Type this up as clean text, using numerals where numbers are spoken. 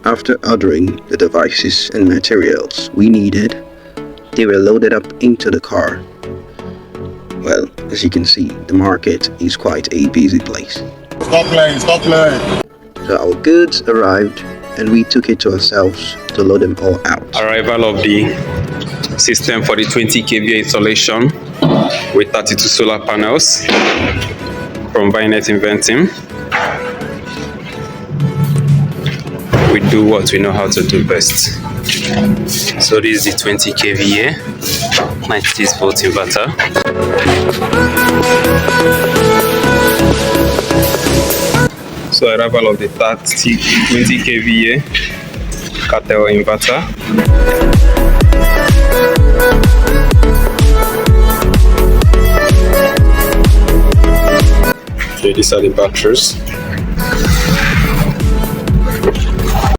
After ordering the devices and materials we needed, they were loaded up into the car. Well, as you can see, the market is quite a busy place. Stop playing. So our goods arrived and we took it to ourselves to load them all out. Arrival of the system for the 20 kVA installation with 32 solar panels from Vinet Inventing. We do what we know how to do best. So this is the 20 kVA 96 volt inverter. So arrival of the 20 kVA cartel inverter. Okay, these are the batteries.